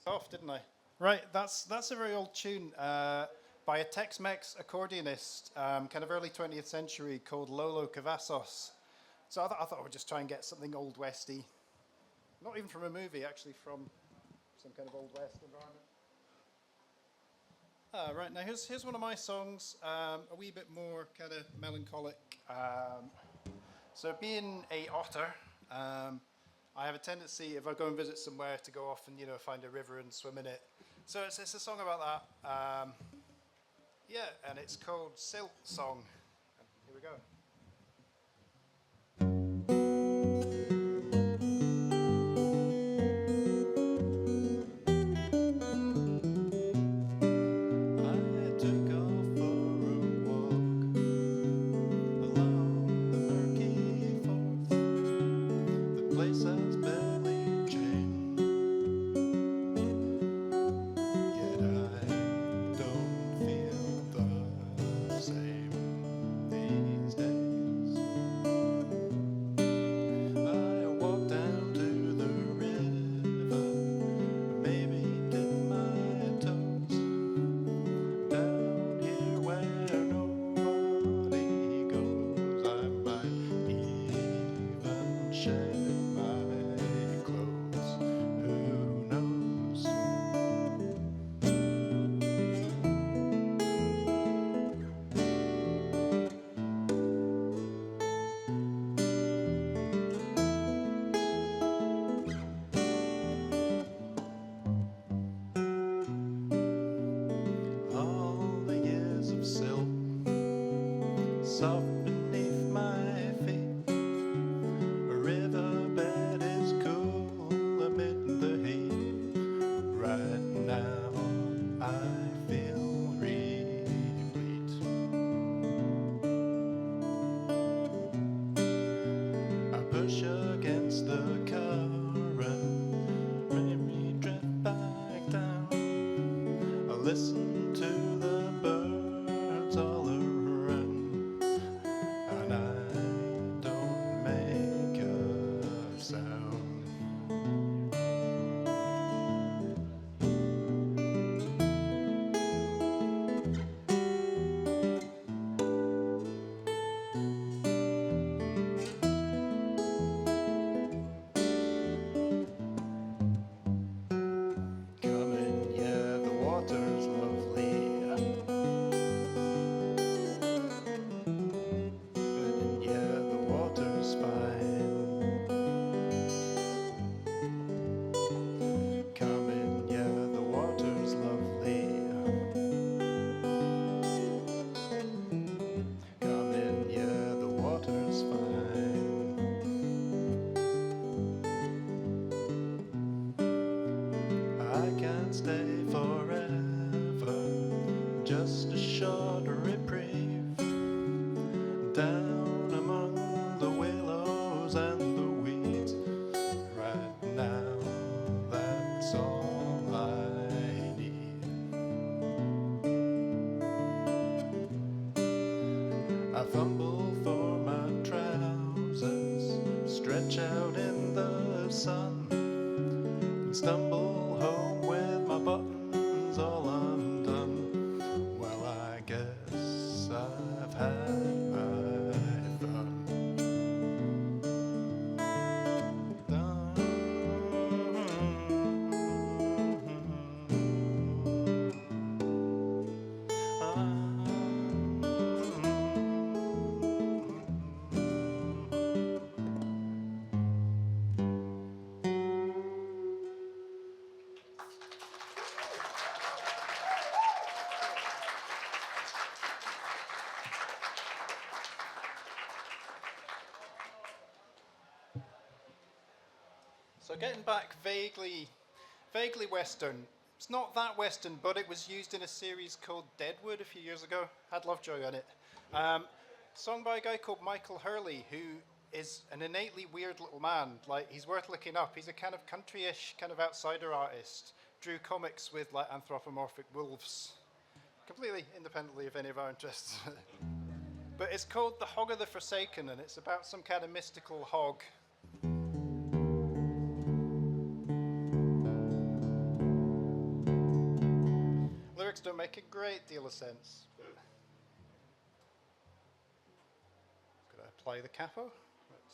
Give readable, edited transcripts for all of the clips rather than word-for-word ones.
Off, didn't I? Right, that's a very old tune by a Tex-Mex accordionist, kind of early 20th century, called Lolo Cavazos. So I thought I would just try and get something old westy, not even from a movie, actually from some kind of old west environment. Right, now here's one of my songs, a wee bit more kind of melancholic. So being a otter, I have a tendency, if I go and visit somewhere, to go off and find a river and swim in it. So it's a song about that. Yeah, and it's called Silt Song. Here we go. Soft beneath my feet, a riverbed is cool amid the heat. Right now I feel replete. I push against the current, make me drift back down. I listen to the birds all around. Come in, yeah, the water's lovely. of sun and stumble home with my buttons all undone. Well, I guess I've had my fun. So getting back vaguely Western. It's not that Western, but it was used in a series called Deadwood a few years ago. Had Lovejoy on it. Song by a guy called Michael Hurley, who is an innately weird little man. Like, he's worth looking up. He's a kind of country-ish, kind of outsider artist. Drew comics with like anthropomorphic wolves, completely independently of any of our interests. But it's called The Hog of the Forsaken, and it's about some kind of mystical hog. Lyrics don't make a great deal of sense. Could I apply the capo? Right.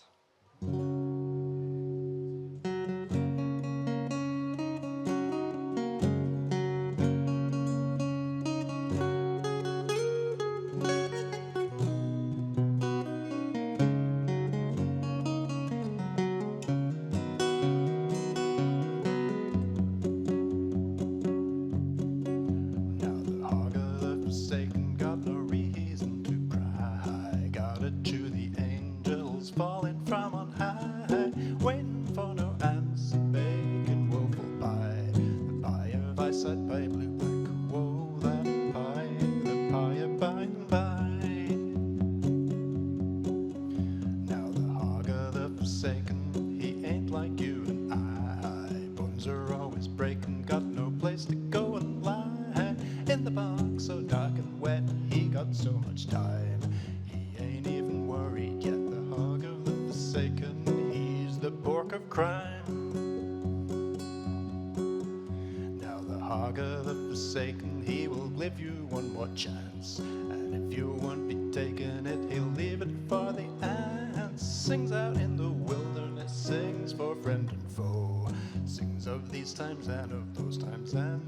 Chance, and if you won't be taking it, he'll leave it for the ants. Sings out in the wilderness, sings for friend and foe, sings of these times and of those times, and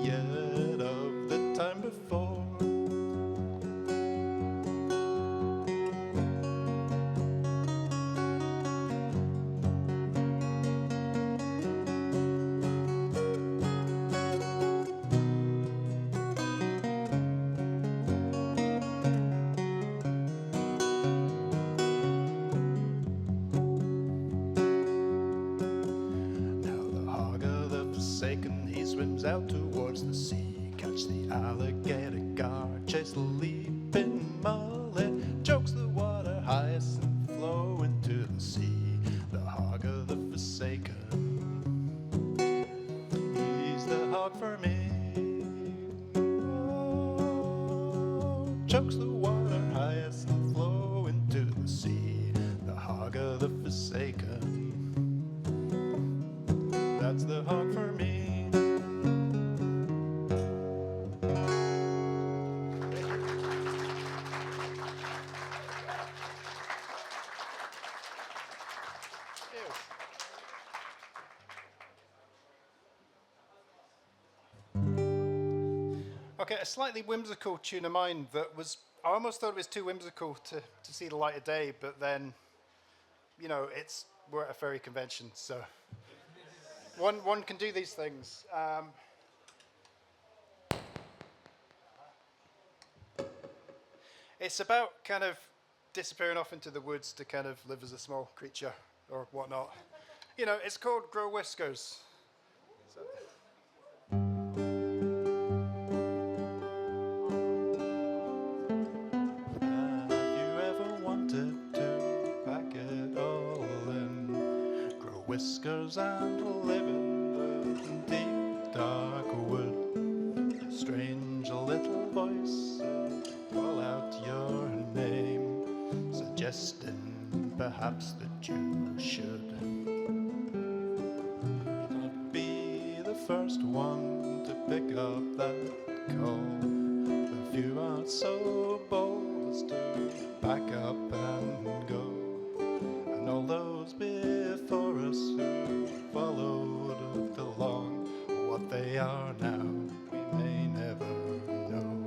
yet of the time before. Out towards the sea, catch the alligator gar, chase the leaping mullet, chokes the water hyacinth, flow into the sea. The hog of the forsaken, he's the hog for me. Oh, chokes the water hyacinth, flow into the sea. The hog of the forsaken, that's the hog for me. Okay, a slightly whimsical tune of mine that was, I almost thought it was too whimsical to see the light of day, but then, you know, we're at a furry convention, so one can do these things. It's about kind of disappearing off into the woods to kind of live as a small creature or whatnot. You know, it's called Grow Whiskers. So. Whiskers and live in the deep dark wood. A strange little voice call out your name, suggesting perhaps that you should first one to pick up that call. A few aren't so bold as to back up and go. And all those before us who followed along, what they are now, we may never know.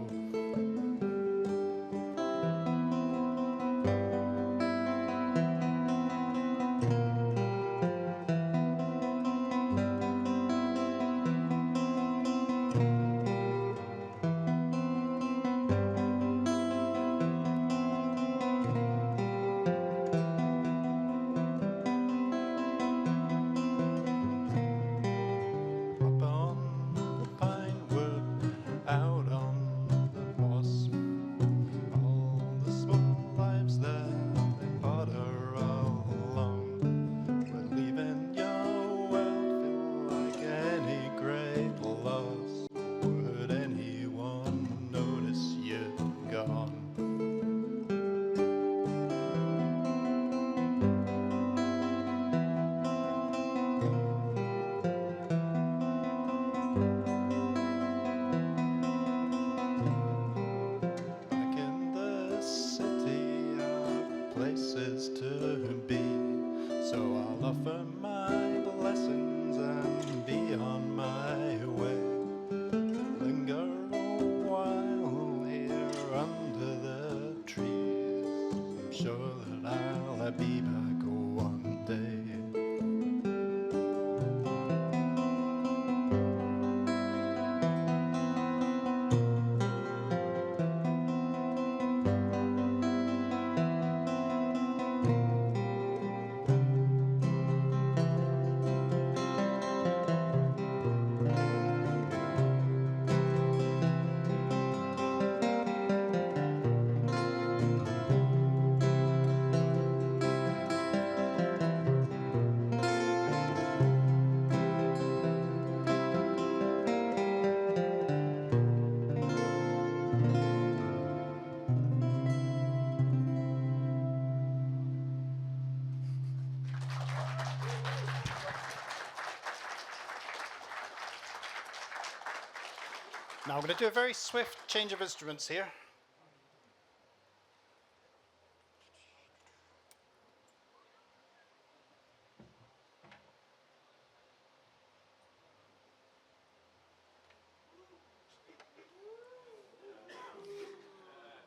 Now I'm going to do a very swift change of instruments here.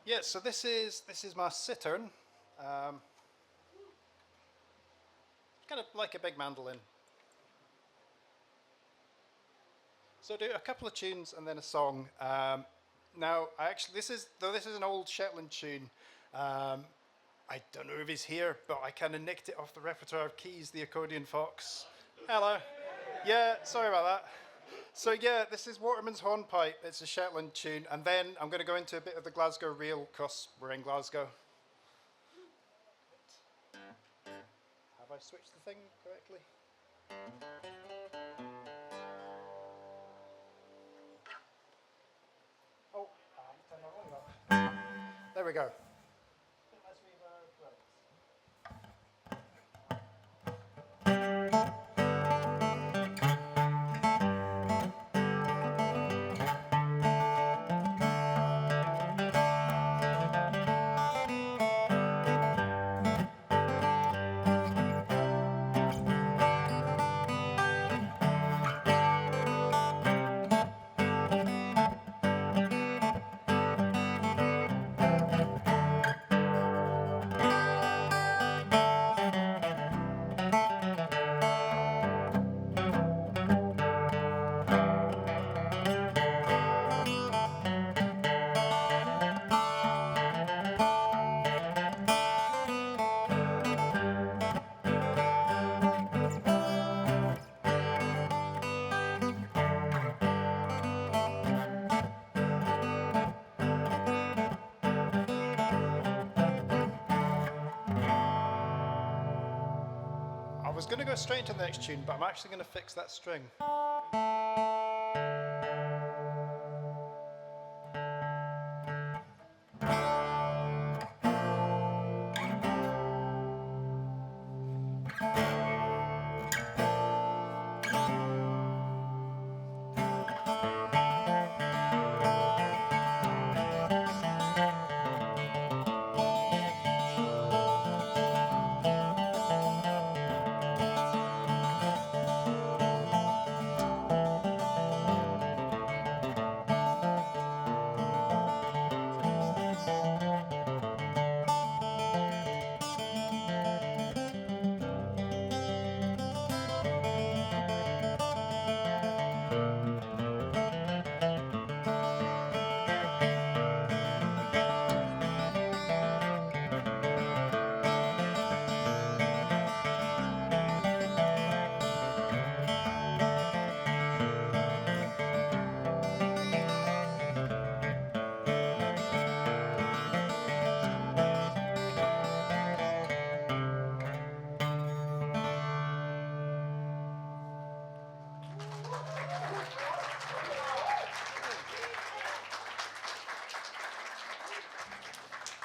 Yeah, so this is my cittern. Kind of like a big mandolin. So do a couple of tunes and then a song. Now, this is an old Shetland tune. I don't know if he's here, but I kind of nicked it off the repertoire of Keys, the accordion fox. Hello. Yeah, sorry about that. So yeah, this is Waterman's Hornpipe. It's a Shetland tune, and then I'm going to go into a bit of the Glasgow reel because we're in Glasgow. Have I switched the thing correctly? Oh, I turned that on. There we go. I was going to go straight into the next tune, but I'm actually going to fix that string.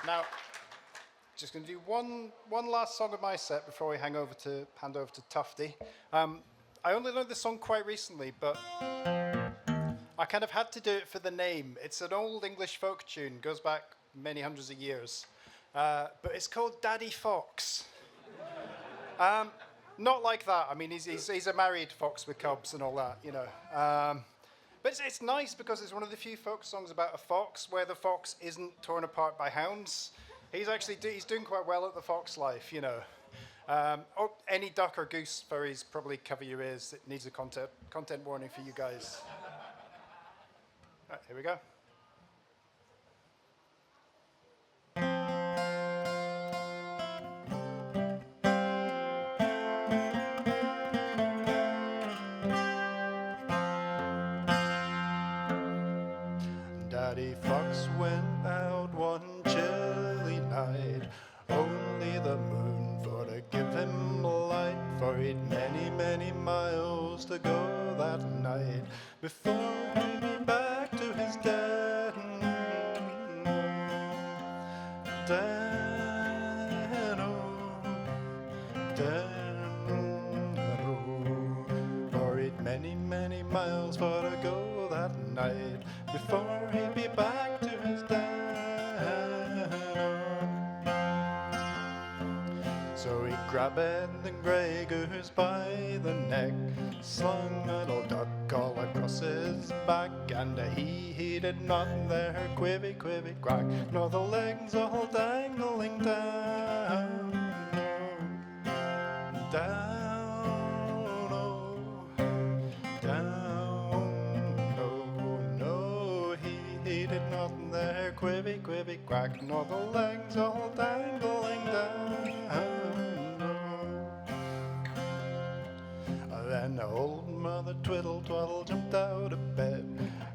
Now, just going to do one last song of my set before we hand over to Tufty. I only learned this song quite recently, but I kind of had to do it for the name. It's an old English folk tune, goes back many hundreds of years, but it's called Daddy Fox. Not like that. I mean, he's a married fox with cubs and all that, you know. But it's nice because it's one of the few folk songs about a fox where the fox isn't torn apart by hounds. He's doing quite well at the fox life, you know. Or any duck or goose furries probably cover your ears. It needs a content warning for you guys. All right, here we go. Daddy Fox went out one chilly night, only the moon for to give him light, for he'd many, many miles to go that night before he'd be back to his den. Den, oh, den, oh, for he'd many, many miles for to go that night before he'd be back to his den. So he grabbed the grey goose by the neck, slung a little duck all across his back, and he did not there quivy, quivy, quack, nor the legs all dangling down, down, oh, down, no, he did not there quivy, quivy, quack, nor the legs all dangling down. Then old Mother Twiddle Twaddle jumped out of bed.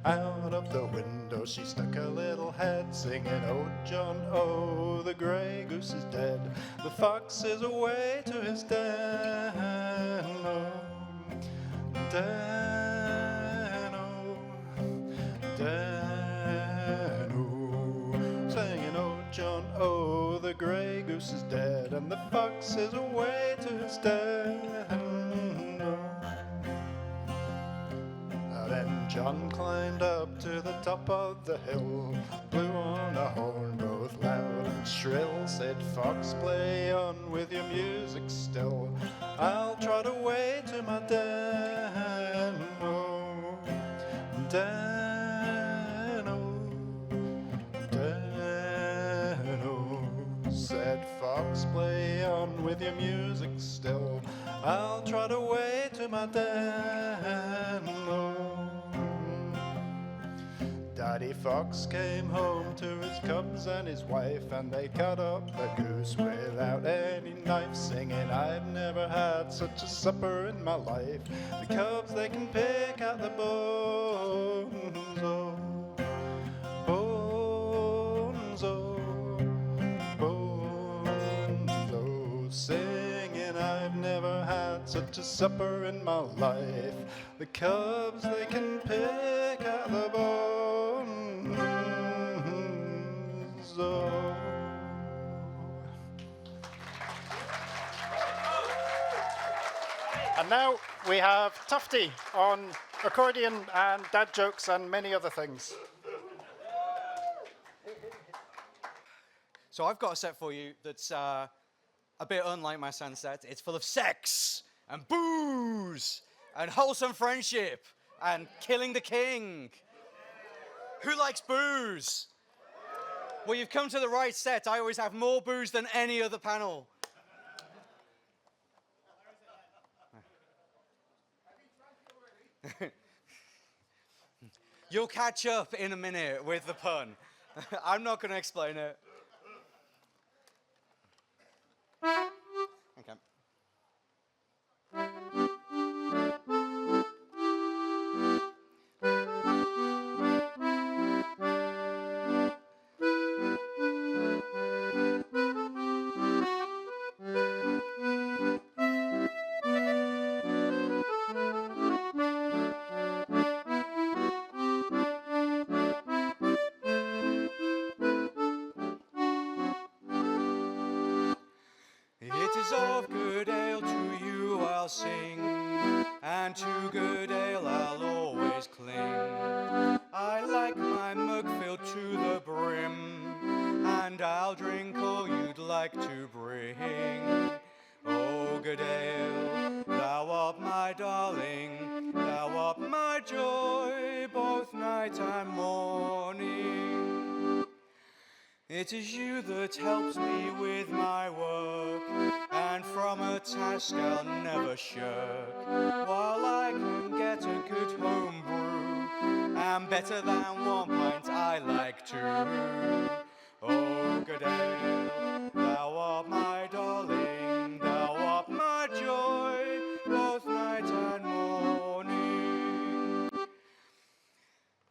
Out of the window she stuck her little head, singing, "Oh, John, oh, the grey goose is dead. The fox is away to his den. Oh, den, oh, den, oh." Singing, "Oh, John, oh, the grey goose is dead, and the fox is away to his den." Then John climbed up to the top of the hill, blew on a horn both loud and shrill, said, "Fox, play on with your music still. I'll trot away to my den, oh, den, oh, den, oh." Said Fox, play on with your music still. I'll trot away to my den, oh. Daddy Fox came home to his cubs and his wife, and they cut up the goose without any knife, singing, "I've never had such a supper in my life. The cubs, they can pick out the bones, oh, bones, oh, bones, oh," singing, "I've never had such a supper in my life. The cubs, they can pick out the bones, oh." And now we have Tufty on accordion and dad jokes and many other things. So I've got a set for you that's a bit unlike my Massan set. It's full of sex and booze and wholesome friendship and killing the king. Who likes booze? Well, you've come to the right set. I always have more booze than any other panel. You'll catch up in a minute with the pun. I'm not going to explain it. Okay. sing, and to good ale I'll always cling. I like my mug filled to the brim, and I'll drink all you'd like to bring. Oh, good ale, thou art my darling, thou art my joy, both night and morning. It is you that helps me with my work, and from a task I'll never shirk, while I can get a good home brew, and better than 1 pint I like to. Oh, good ale, thou art my darling, thou art my joy, both night and morning.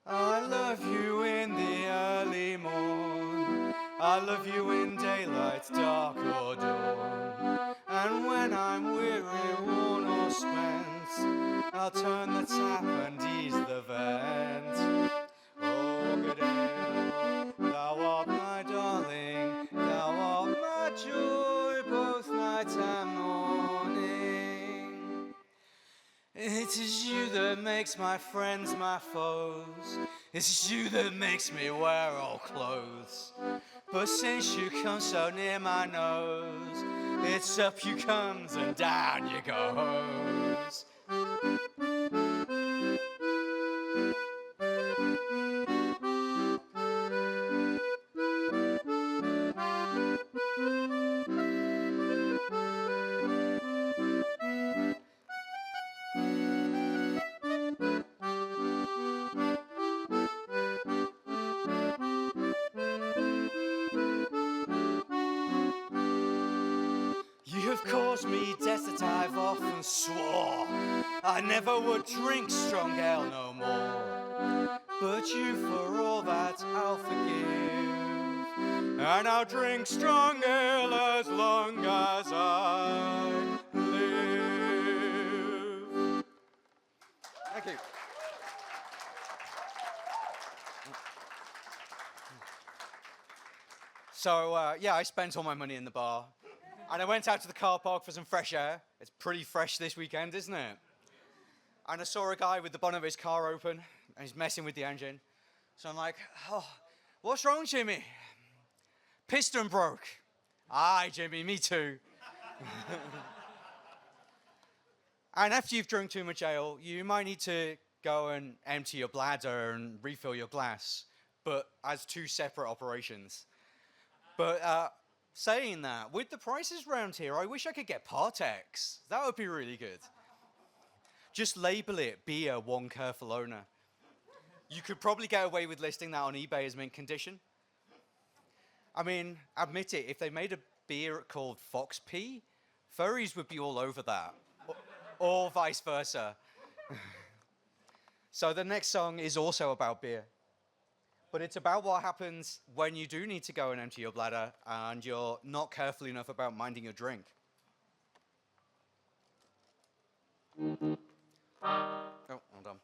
I love you in the early morn, I love you in daylight, dark or dawn, and when I'm weary, worn or spent, I'll turn the tap and ease the vent. Oh, good ale, thou art my darling, thou art my joy, both night and morning. It is you that makes my friends my foes, it is you that makes me wear all clothes. But since you come so near my nose, it's up you comes and down you goes. You have caused me death that I've often swore I never would drink strong ale no more. But you for all that I'll forgive, and I'll drink strong ale as long as I live. Thank you. So, yeah, I spent all my money in the bar. And I went out to the car park for some fresh air. It's pretty fresh this weekend, isn't it? And I saw a guy with the bonnet of his car open, and he's messing with the engine. So I'm like, oh, what's wrong, Jimmy? Piston broke. Aye, Jimmy, me too. And after you've drunk too much ale, you might need to go and empty your bladder and refill your glass, but as 2 separate operations. But saying that, with the prices round here, I wish I could get Partex. That would be really good. Just label it beer, 1 careful owner. You could probably get away with listing that on eBay as mint condition. I mean, admit it, if they made a beer called Foxy, furries would be all over that. Or vice versa. So the next song is also about beer. But it's about what happens when you do need to go and empty your bladder and you're not careful enough about minding your drink. Oh, hold on.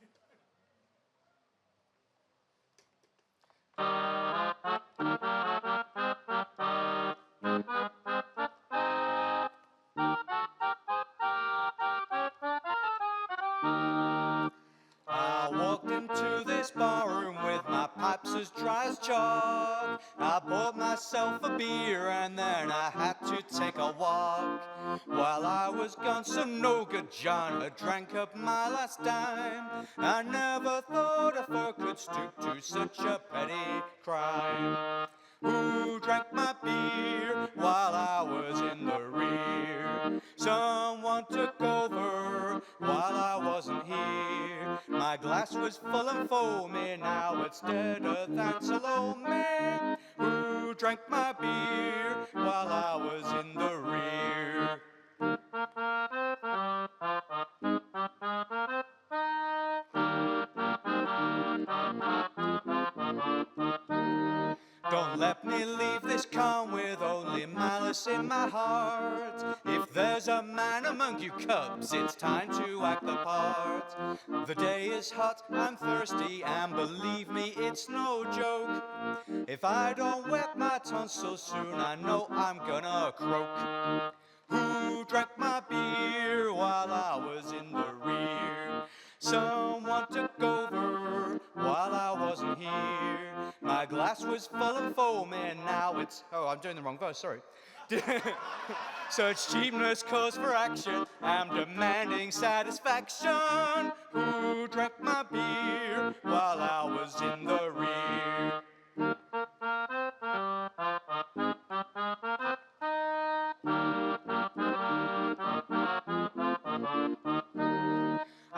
I walked into this barroom with my pipes as dry as chalk. I bought myself a beer and then I had to take a walk. While I was gone, some no good John had drank up my last dime. I never thought a fur could stoop to such a petty crime. Who drank my beer while I was in the rear? Someone took over while I wasn't here. My glass was full and foamy, now it's deader than Salome. Who drank my beer while I was in the rear? Don't let me leave this calm with only malice in my heart. If there's a man among you cubs, it's time to act the part. The day is hot, I'm thirsty, and believe me, it's no joke. If I don't wet my tonsils soon, I know I'm gonna croak. Who drank my beer while I was in the rear? Someone took over while I wasn't here. My glass was full of foam and now it's... Oh, I'm doing the wrong verse, sorry. Such cheapness calls for action. I'm demanding satisfaction. Who drank my beer while I was in the rear?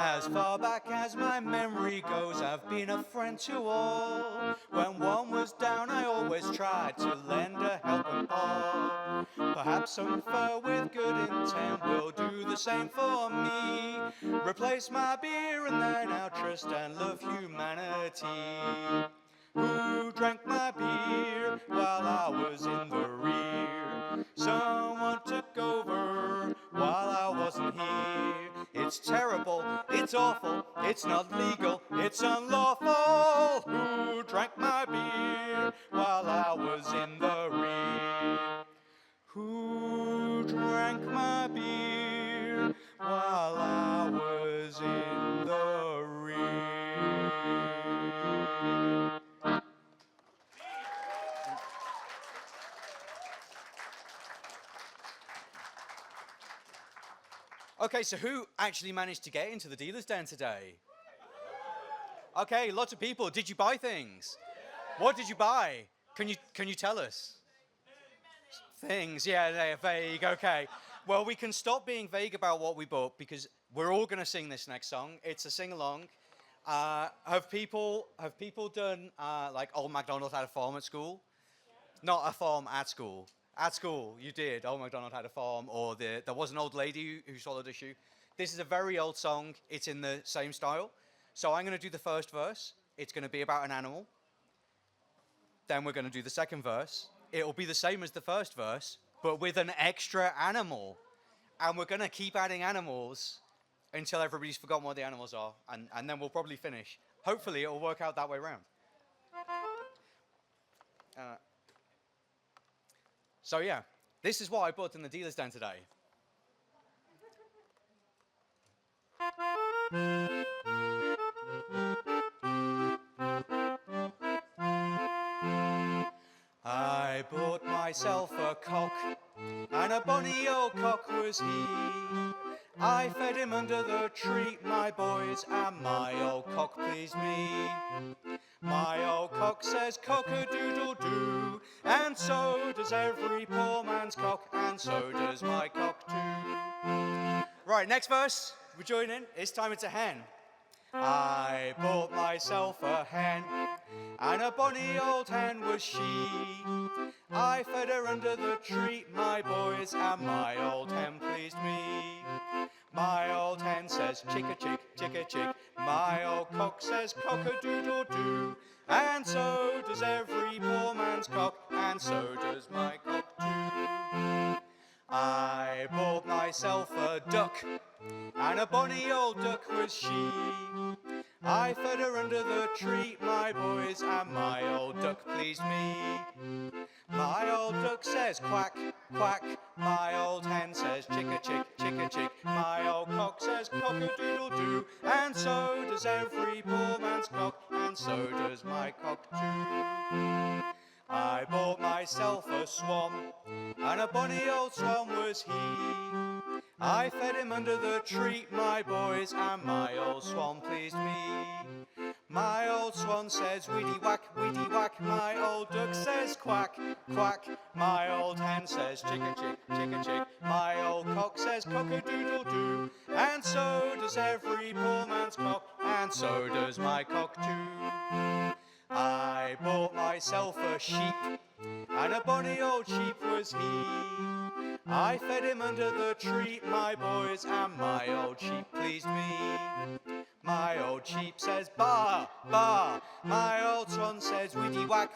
As far back as my memory goes, I've been a friend to all. When one was down, I always tried to lend a helping paw. Perhaps some fur with good intent will do the same for me. Replace my beer and then I'll trust and love humanity. Who drank my beer while I was in the rear? Someone took over while I wasn't here. It's terrible, it's awful, it's not legal, it's unlawful. Who drank my beer while I was in the rear? Who drank my beer while I was in the rear? Okay, so who actually managed to get into the dealer's den today? Okay, lots of people. Did you buy things? What did you buy? Can you tell us? Things, yeah, they're vague, okay. Well, we can stop being vague about what we bought because we're all going to sing this next song. It's a sing-along. Have people done, like, Old MacDonald had a farm at school? Not a farm at school. At school, you did. Old MacDonald had a farm, or there was an old lady who swallowed a shoe. This is a very old song. It's in the same style. So I'm going to do the first verse. It's going to be about an animal. Then we're going to do the second verse. It'll be the same as the first verse, but with an extra animal. And we're going to keep adding animals until everybody's forgotten what the animals are, and then we'll probably finish. Hopefully, it'll work out that way around. So yeah, this is what I bought in the dealer's den today. I bought myself a cock, and a bonny old cock was he. I fed him under the tree, my boys, and my old cock pleased me. My old cock says cock-a-doodle-doo, and so does every poor man's cock, and so does my cock too. Right, next verse, we join in. It's time it's a hen. I bought myself a hen, and a bonny old hen was she. I fed her under the tree, my boys, and my old hen pleased me. My old hen says chick-a-chick, chick-a-chick. My old cock says cock-a-doodle-doo. And so does every poor man's cock, and so does my cock too. I bought myself a duck, and a bonny old duck was she. I fed her under the tree, my boys, and my old duck pleased me. My old duck says quack, quack. My old hen says chick-a-chick, chick-a-chick. My old cock says cock-a-doodle-doo. And so does every poor man's cock, and so does my cock too. I bought myself a swan, and a bonny old swan was he. I fed him under the tree, my boys, and my old swan pleased me. My old swan says widdy whack, my old duck says quack, quack. My old hen says chick-a-chick, chick-a-chick. My old cock says cock-a-doodle-doo. And so does every poor man's cock, and so does my cock too. I bought myself a sheep, and a bonny old sheep was he. I fed him under the tree, my boys, and my old sheep pleased me. My old sheep says baa, baa. My old swan says widdy whack,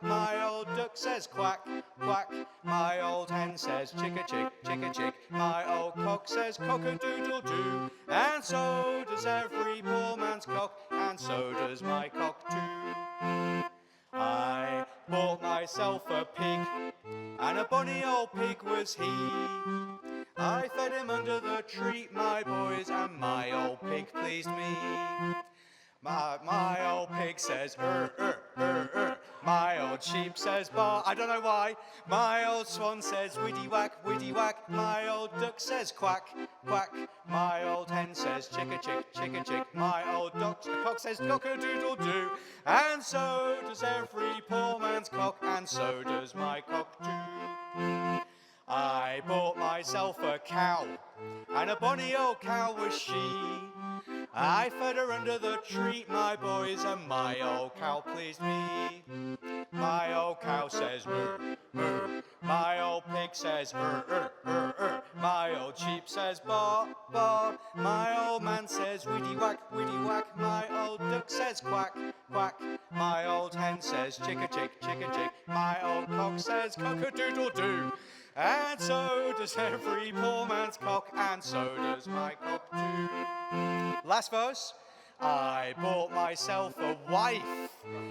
my old duck says quack, quack. My old hen says chick-a-chick, chick-a-chick. My old cock says cock-a-doodle-doo. And so does every poor man's cock, and so does my cock too. I bought myself a pig, and a bonny old pig was he. I fed him under the tree, my boys, and my old pig pleased me. My old pig says, My old sheep says, baa. I don't know why. My old swan says, widdy whack, widdy whack. My old duck says, quack, quack. My old hen says, chicka chick, chicka chick. My old cock says, cock-a-doodle-doo. And so does every poor man's cock, and so does my cock too. I bought myself a cow, and a bonny old cow was she. I fed her under the tree, my boys, and my old cow pleased me. My old cow says moo, moo. My old pig says My old sheep says baa, baa. My old man says widdy whack, widdy whack. My old duck says quack, quack. My old hen says chicka chick, chicka chick. My old cock says cock-a-doodle-doo. And so does every poor man's cock, and so does my cock too. Last verse. I bought myself a wife,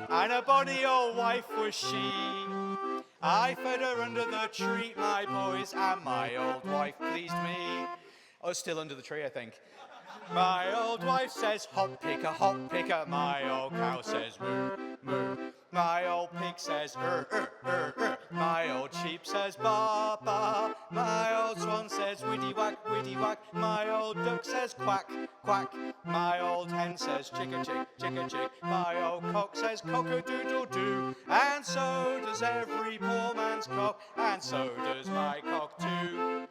and a bonny old wife was she. I fed her under the tree, my boys, and my old wife pleased me. Oh, still under the tree, I think. My old wife says, hop picker. My old cow says, moo, moo. My old pig says, My old sheep says, baa, baa. My old swan says, widdy whack, widdy whack. My old duck says, quack, quack. My old hen says, chicka chick, chicka chick. My old cock says, cock-a-doodle-doo. And so does every poor man's cock, and so does my cock too.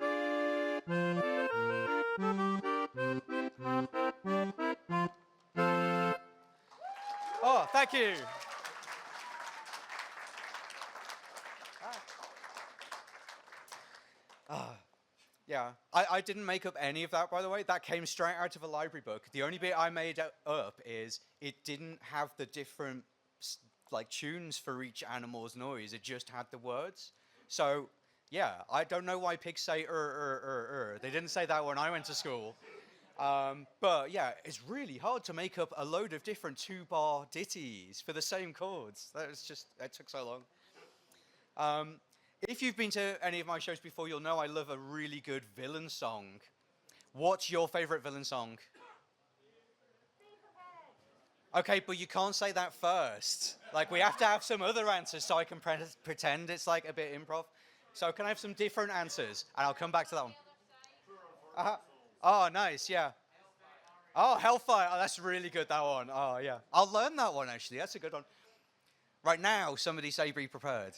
Oh, thank you. Yeah, I didn't make up any of that, by the way. That came straight out of a library book. The only bit I made up is it didn't have the different like tunes for each animal's noise. It just had the words. So, yeah, I don't know why pigs say They didn't say that when I went to school. But yeah, it's really hard to make up a load of different 2-bar ditties for the same chords. That took so long. If you've been to any of my shows before, you'll know I love a really good villain song. What's your favorite villain song? Okay, but you can't say that first. Like, we have to have some other answers so I can pretend it's like a bit improv. So can I have some different answers? And I'll come back to that one. Oh, nice, yeah. Oh, Hellfire. Oh, that's really good, that one. Oh, yeah. I'll learn that one, actually. That's a good one. Right now, somebody say be prepared.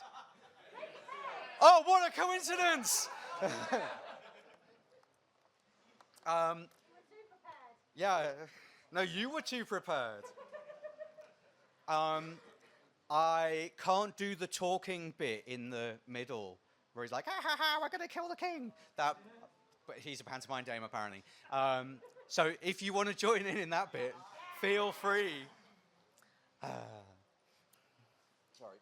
Oh, what a coincidence! Yeah, no, you were too prepared. I can't do the talking bit in the middle where he's like, ha ha ha, we're gonna kill the king. But he's a pantomime dame apparently. So if you want to join in that bit, feel free. Sorry.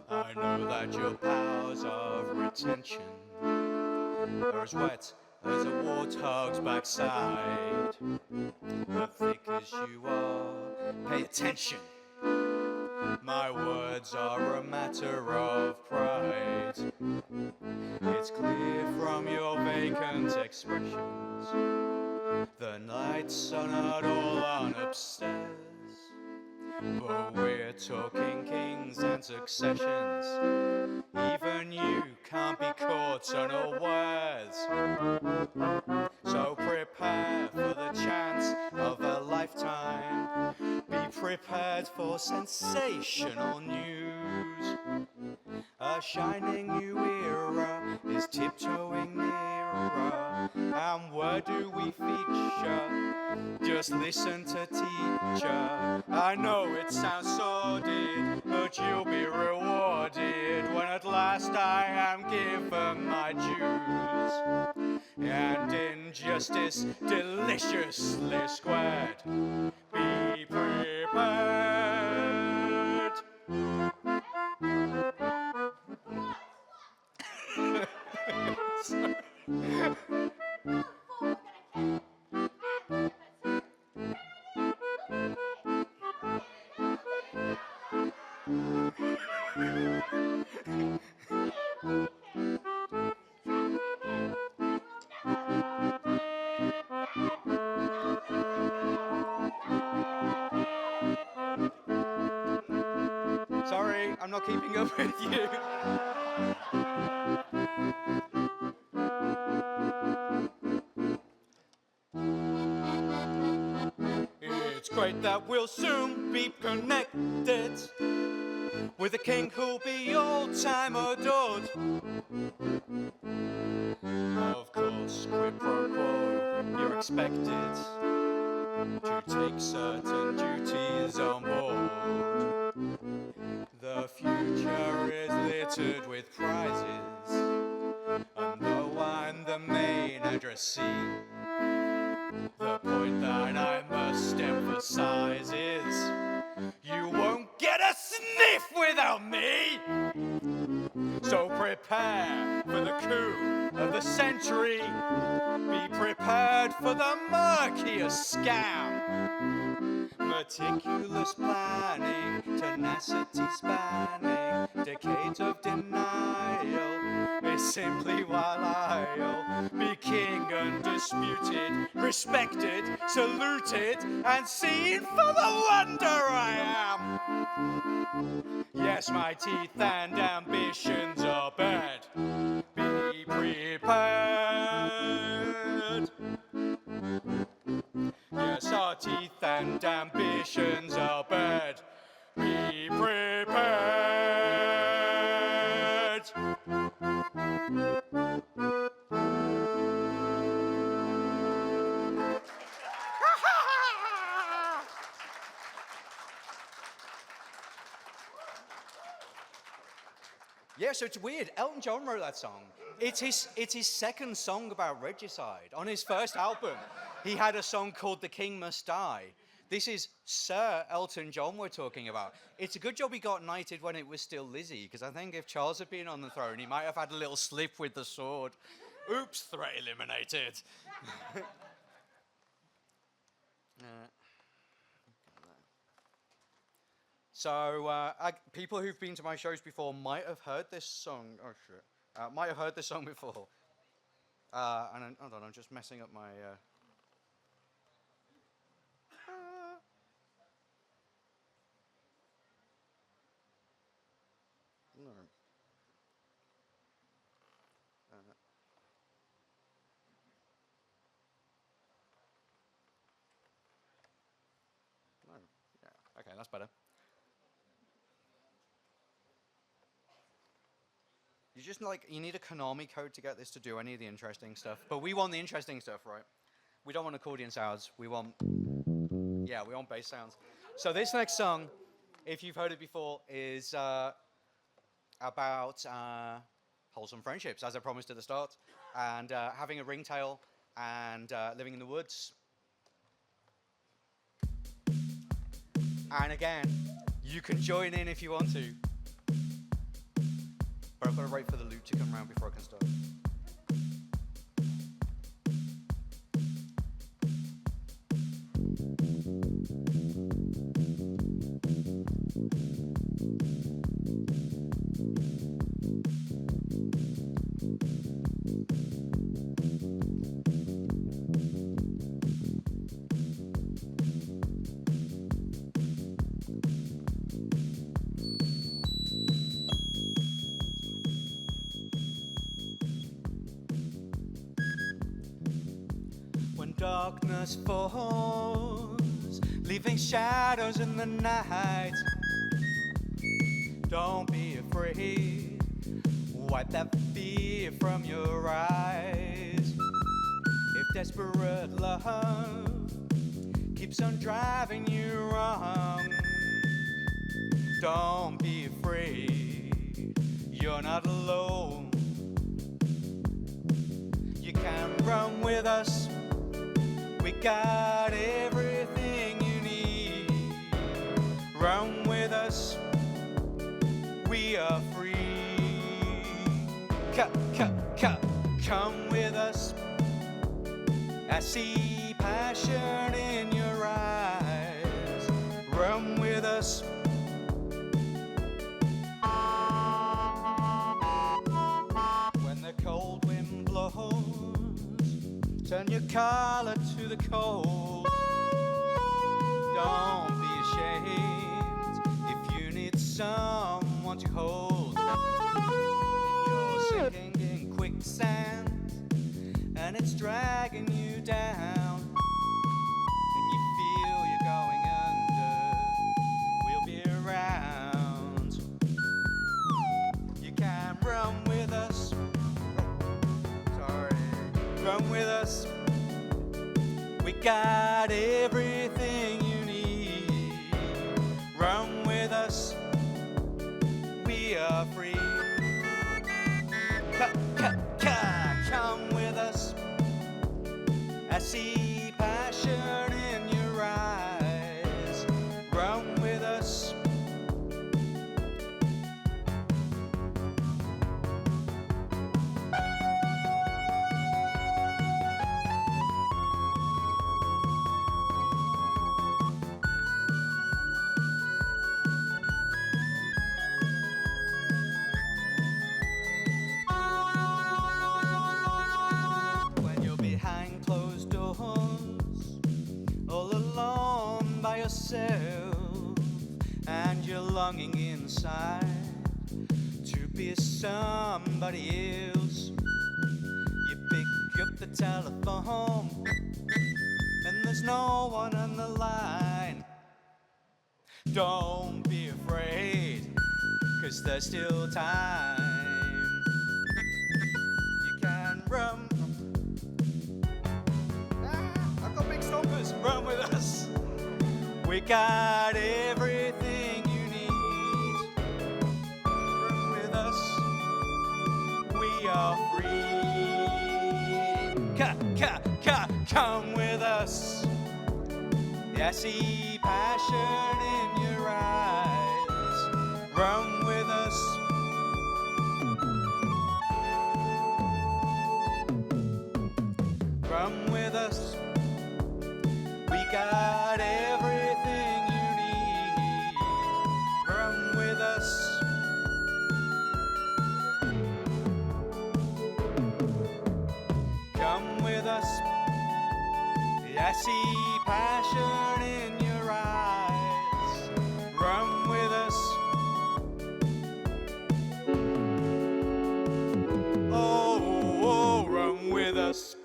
I know that your powers of retention are as wet as a warthog's backside. But thick as you are, pay attention. My words are a matter of pride. It's clear from your vacant expressions the nights are not all on upstairs. But we're talking kings and successions. Even you can't be caught unawares. So prepare for the chance of a lifetime. Be prepared for sensational news. A shining new era is tiptoeing nearer. And where do we feature? Just listen to teacher. I know it sounds sordid, but you'll be rewarded when at last I am given my dues. And injustice deliciously squared. Be prepared. not keeping up with you. It's great that we'll soon be connected with a king who'll be all-time adored. Of course, quid pro quo, you're expected to take certain duties on board. The future is littered with prizes, and though I'm the main addressee, the point that I must emphasize is you won't get a sniff without me. So prepare for the coup of the century. Be prepared for the murkiest scam. Meticulous planning, tenacity spanning, decades of denial is simply while I'll be king undisputed, respected, saluted, and seen for the wonder I am. Yes, my teeth and ambitions are bad. Be prepared. Yes, our teeth and ambitions are bad. Be prepared. Yeah, so it's weird. Elton John wrote that song. It's his second song about regicide. On his first album, he had a song called The King Must Die. This is Sir Elton John we're talking about. It's a good job he got knighted when it was still Lizzie, because I think if Charles had been on the throne, he might have had a little slip with the sword. Oops, threat eliminated. So, people who've been to my shows before might have heard this song. Oh shit! Might have heard this song before. And hold on, I'm just messing up my. No. No. Yeah. Okay, that's better. You need a Konami code to get this to do any of the interesting stuff. But we want the interesting stuff, right? We don't want accordion sounds. We want bass sounds. So this next song, if you've heard it before, is about wholesome friendships, as I promised at the start, and having a ringtail and living in the woods. And again, you can join in if you want to. But I've got to wait for the loop to come around before I can start. Darkness falls, leaving shadows in the night. Don't be afraid, wipe that fear from your eyes. If desperate love keeps on driving you wrong, don't be afraid, you're not alone. You can run with us. We got everything you need. Run with us. We are free. Come with us. I see passion in your eyes. Run with us. When the cold wind blows, turn your collar to the cold. Don't be ashamed if you need someone someone to hold. If you're sinking in quicksand and it's dragging you down, and you feel you're going under, we'll be around. You can run with us. Sorry. Run with us. We got everything you need. Run with us. We are free. Come with us. I see passion in your eyes. Run with us. And you're longing inside to be somebody else. You pick up the telephone and there's no one on the line. Don't be afraid, 'cause there's still time. You can run. I've got big stompers. Run with us. We got everything you need. Run with us. We are free. Come with us. I see passion in your eyes. Run with us. Run with us. We got everything you need. Run with us. Come with us. I see passion in your eyes. Run with us. Oh, run with us.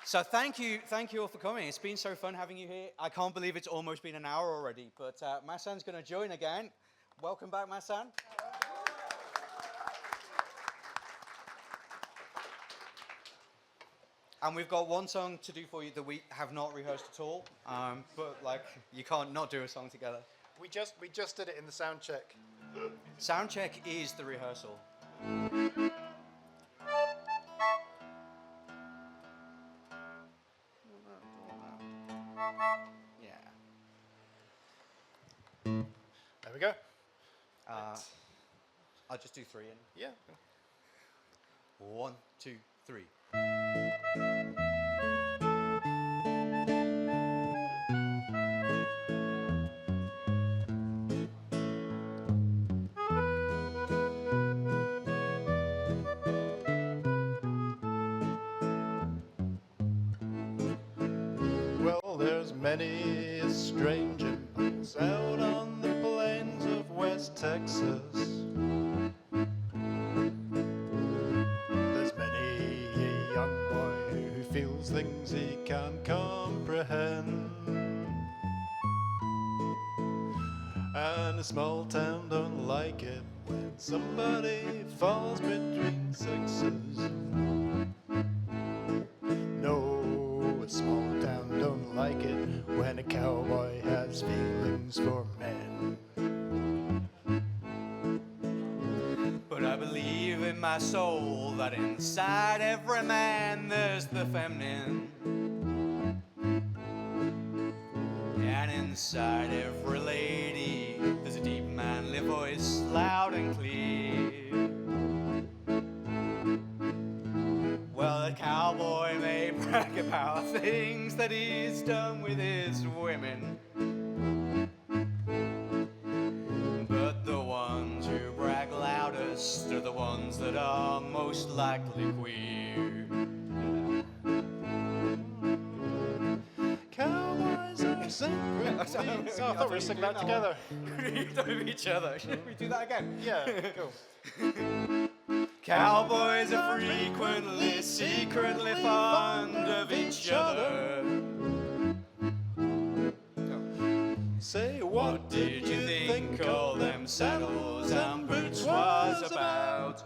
So thank you all for coming. It's been so fun having you here. I can't believe it's almost been an hour already, but Massan's going to join again. Welcome back, Massan. And we've got one song to do for you that we have not rehearsed at all, but like you can't not do a song together. We just did it in the sound check. Sound check is the rehearsal. There we go. I'll just do three in. Yeah. 1, 2, 3. Well, there's many a strange impulse out on the plains of West Texas. There's many a young boy who feels things he can't comprehend. And a small town don't like it when somebody falls between sexes. No, a small town don't like it when a cowboy has feelings for men. But I believe in my soul that inside every man there's the feminine. And inside every lady there's a deep manly voice, loud and clear. Well, a cowboy may brag about things that he's done with his women, but the ones who brag loudest are the ones that are most likely queer. to sing that together? With each other. Should we do that again? Yeah, cool. Cowboys are frequently, secretly fond of each other. Say, What did you think all them saddles and boots was about?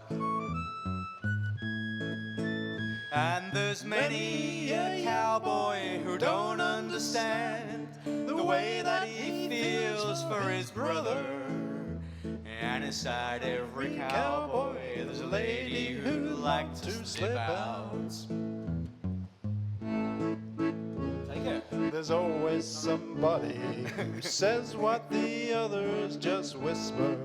And there's many a cowboy who don't understand the way that he feels for his brother. And inside every cowboy, there's a lady who'd like to slip out. Take it. There's always somebody who says what the others just whisper.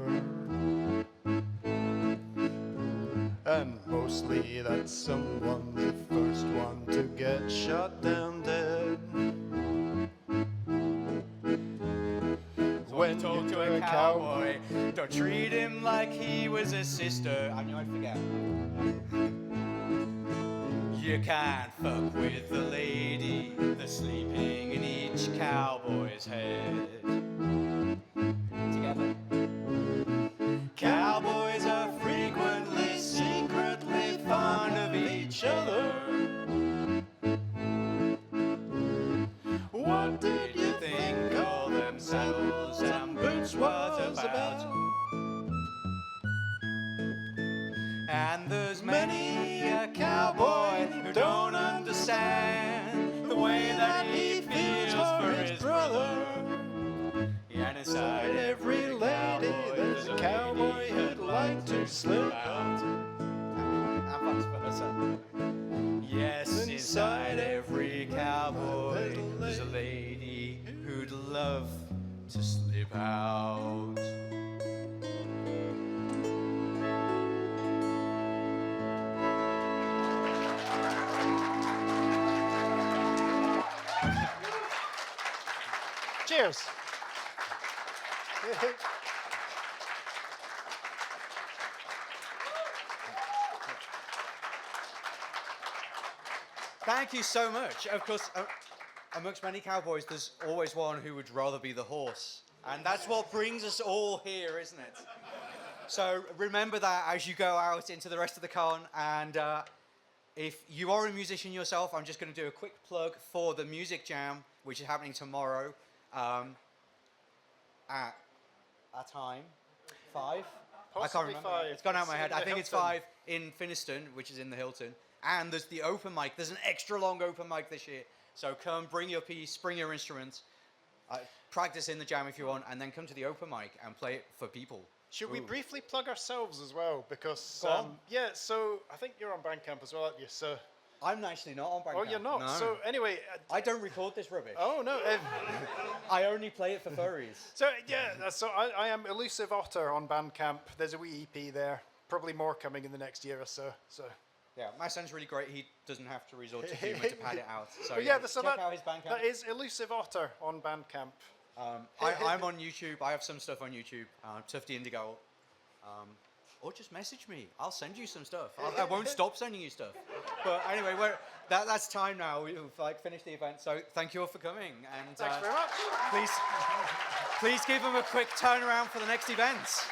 And mostly that someone's the first one to get shot down dead. When Talk you to a cowboy, don't treat him like he was a sister. I knew I'd forget. You can't fuck with the lady that's sleeping in each cowboy's head. Together. Cowboys are frequently, secretly fond of each other. What did you think all them saddles and boots was about? And there's many a cowboy who don't understand the way that he feels for his brother. And inside every lady there's a cowboy who'd like to slip out. And vice versa. Yes, inside every cowboy there's a lady who'd love to slip out. Cheers. Thank you so much. Of course, amongst many cowboys, there's always one who would rather be the horse. And that's what brings us all here, isn't it? So remember that as you go out into the rest of the con. And if you are a musician yourself, I'm just going to do a quick plug for the Music Jam, which is happening tomorrow at a time, 5? I can't Possibly remember. 5. It's gone out of my It's head. in I the think it's Hilton. 5 in Finniston, which is in the Hilton. And there's the open mic. There's an extra long open mic this year. So come, bring your piece, bring your instruments, practice in the jam if you want, and then come to the open mic and play it for people. Should we Ooh. briefly plug ourselves as well? Because, Go on. yeah, so I think you're on Bandcamp as well, aren't you? So, I'm actually not on Bandcamp. oh, you're not? No. So, anyway. I don't record this rubbish. Oh, no. I only play it for furries. So, yeah, so I am Elusive Otter on Bandcamp. There's a wee EP there. Probably more coming in the next year or so. So. Yeah, Massan's really great. He doesn't have to resort to humor to pad it out. So But so check out his Bandcamp. that is Elusive Otter on Bandcamp. I'm on YouTube. I have some stuff on YouTube. Tufty Indigo. Or just message me. I'll send you some stuff. I won't stop sending you stuff. But anyway, that's time now. We've finished the event. So thank you all for coming. And Thanks very much. please give them a quick turnaround for the next events.